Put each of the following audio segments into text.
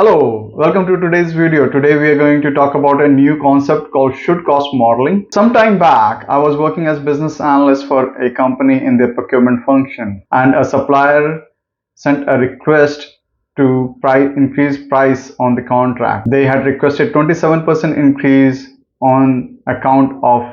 Hello, welcome to today's video. Today we are going to talk about a new concept called should cost modeling. Some time back, I was working as business analyst for a company in their procurement function, and a supplier sent a request to increase price on the contract. They had requested 27% increase on account of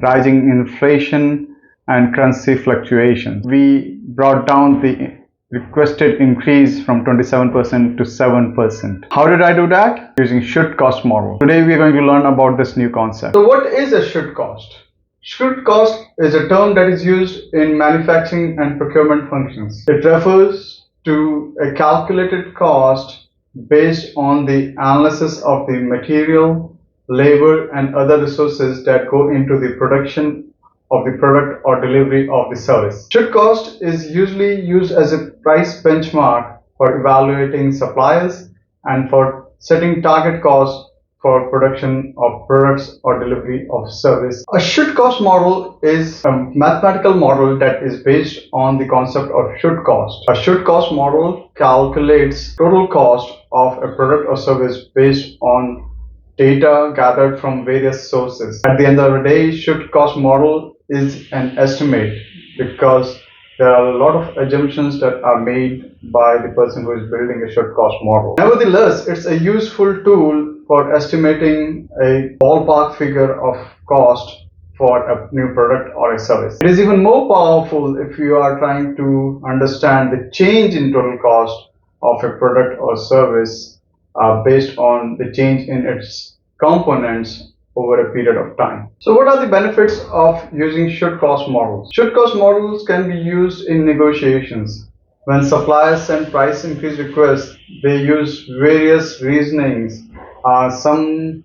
rising inflation and currency fluctuations. We brought down the requested increase from 27% to 7%. How did I do that? Using should cost model. Today we are going to learn about this new concept. So what is a should cost? Should cost is a term that is used in manufacturing and procurement functions. It refers to a calculated cost based on the analysis of the material, labor, and other resources that go into the production of the product or delivery of the service. Should cost is usually used as a price benchmark for evaluating suppliers and for setting target costs for production of products or delivery of service. A should cost model is a mathematical model that is based on the concept of should cost. A should cost model calculates total cost of a product or service based on data gathered from various sources. At the end of the day, should cost model is an estimate because there are a lot of assumptions that are made by the person who is building a should cost model. Nevertheless, it's a useful tool for estimating a ballpark figure of cost for a new product or a service. It is even more powerful if you are trying to understand the change in total cost of a product or service based on the change in its components over a period of time. So what are the benefits of using should cost models? Should cost models can be used in negotiations. When suppliers send price increase requests, they use various reasonings. Some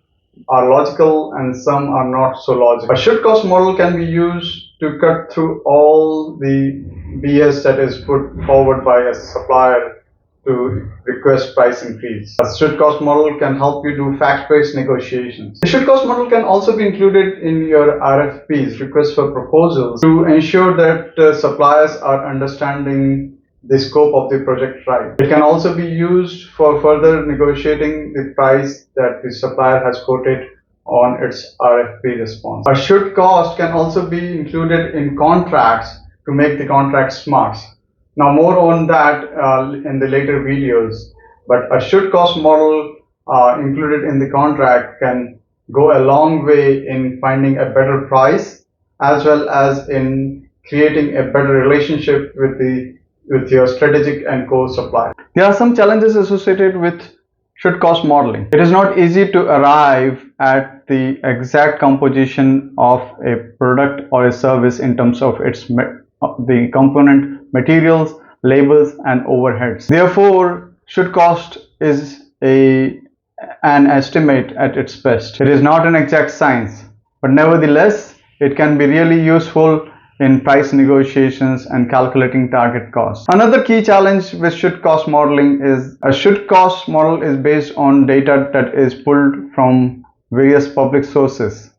are logical and some are not so logical. A should cost model can be used to cut through all the BS that is put forward by a supplier to request price increase. A should cost model can help you do fact-based negotiations. The should cost model can also be included in your RFPs, requests for proposals, to ensure that suppliers are understanding the scope of the project right. It can also be used for further negotiating the price that the supplier has quoted on its RFP response. A should cost can also be included in contracts to make the contract smart. Now more on that in the later videos, but a should cost model included in the contract can go a long way in finding a better price as well as in creating a better relationship with your strategic and core supplier. There are some challenges associated with should cost modeling. It is not easy to arrive at the exact composition of a product or a service in terms of the component materials, labels, and overheads. Therefore, should cost is an estimate at its best. It is not an exact science, but nevertheless, it can be really useful in price negotiations and calculating target costs. Another key challenge with should cost modeling is a should cost model is based on data that is pulled from various public sources.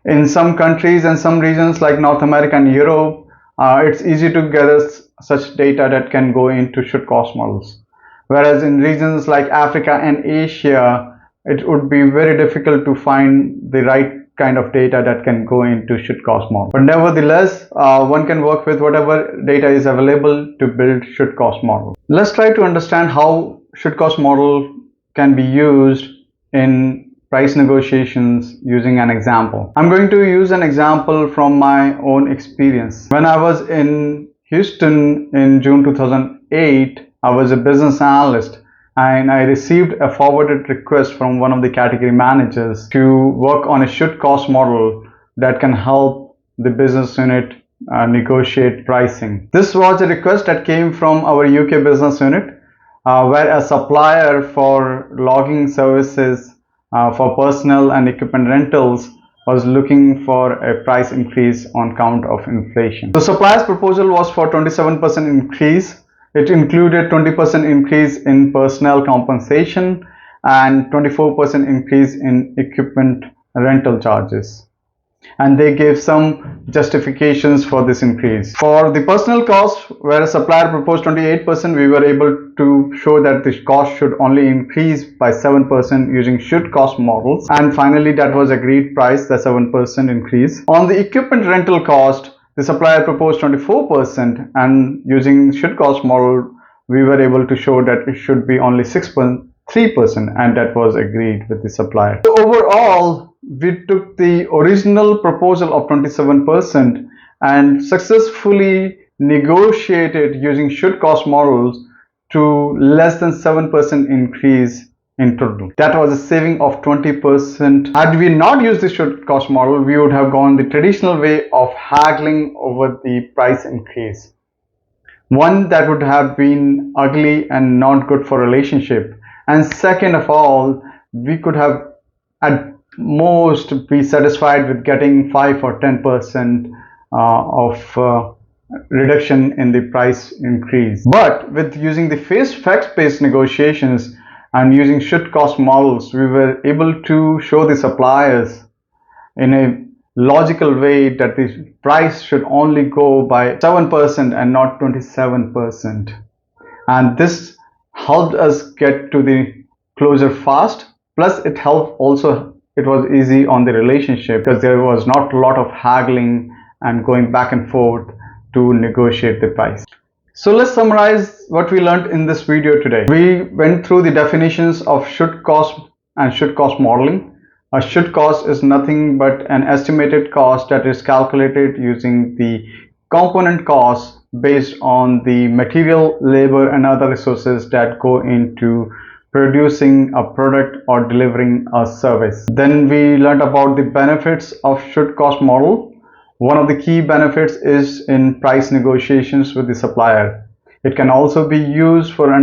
In some countries and some regions like North America and Europe, it's easy to gather such data that can go into should cost models. Whereas in regions like Africa and Asia, it would be very difficult to find the right kind of data that can go into should cost model. But nevertheless, one can work with whatever data is available to build should cost model. Let's try to understand how should cost model can be used in price negotiations using an example. I'm going to use an example from my own experience. When I was in Houston in June 2008, I was a business analyst and I received a forwarded request from one of the category managers to work on a should cost model that can help the business unit negotiate pricing. This was a request that came from our UK business unit where a supplier for logging services for personnel and equipment rentals was looking for a price increase on count of inflation. The supplier's proposal was for 27% increase. It included 20% increase in personnel compensation and 24% increase in equipment rental charges. and they gave some justifications for this increase. For the personal cost, where a supplier proposed 28%, we were able to show that the cost should only increase by 7% using should cost models, and finally that was agreed price, the 7% increase. On the equipment rental cost, the supplier proposed 24%, and using should cost model we were able to show that it should be only 6.3%, and that was agreed with the supplier. So overall, we took the original proposal of 27% and successfully negotiated using should cost models to less than 7% increase in total. That was a saving of 20%. Had we not used the should cost model, we would have gone the traditional way of haggling over the price increase. One that would have been ugly and not good for relationship. And second of all, we could have at most be satisfied with getting 5 or 10% of reduction in the price increase. But with using the facts-based negotiations and using should cost models, we were able to show the suppliers in a logical way that the price should only go by 7% and not 27%. And this helped us get to the closure fast. Plus it helped also, it was easy on the relationship because there was not a lot of haggling and going back and forth to negotiate the price. So let's summarize what we learned in this video today. We went through the definitions of should cost and should cost modeling. A should cost is nothing but an estimated cost that is calculated using the component costs based on the material, labor, and other resources that go into producing a product or delivering a service. Then we learned about the benefits of should cost model. One of the key benefits is in price negotiations with the supplier. It can also be used for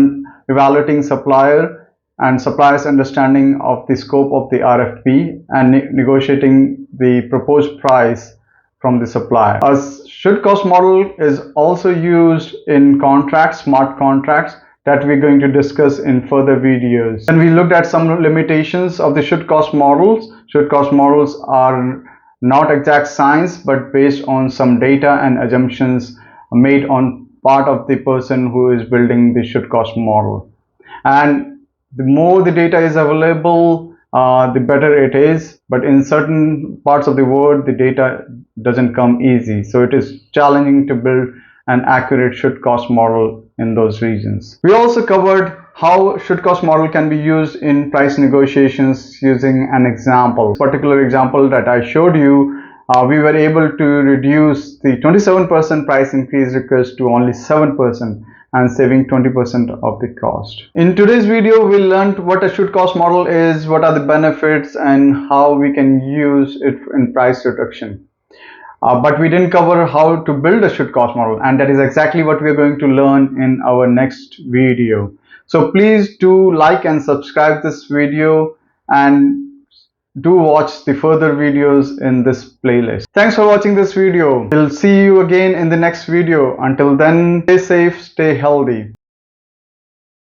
evaluating supplier and supplier's understanding of the scope of the RFP and negotiating the proposed price from the supplier. A should cost model is also used in contracts, smart contracts, that we're going to discuss in further videos. And we looked at some limitations of the should cost models. Should cost models are not exact science, but based on some data and assumptions made on part of the person who is building the should cost model. And the more the data is available, the better it is. But in certain parts of the world, the data doesn't come easy. So it is challenging to build an accurate should cost model in those regions. We also covered how should cost model can be used in price negotiations using an example. Particular example that I showed you, we were able to reduce the 27% price increase request to only 7%. And saving 20% of the cost. In today's video, we learned what a should cost model is, what are the benefits, and how we can use it in price reduction. But we didn't cover how to build a should cost model, and that is exactly what we are going to learn in our next video. So please do like and subscribe this video, and do watch the further videos in this playlist. Thanks for watching this video. We'll see you again in the next video. Until then, stay safe, stay healthy.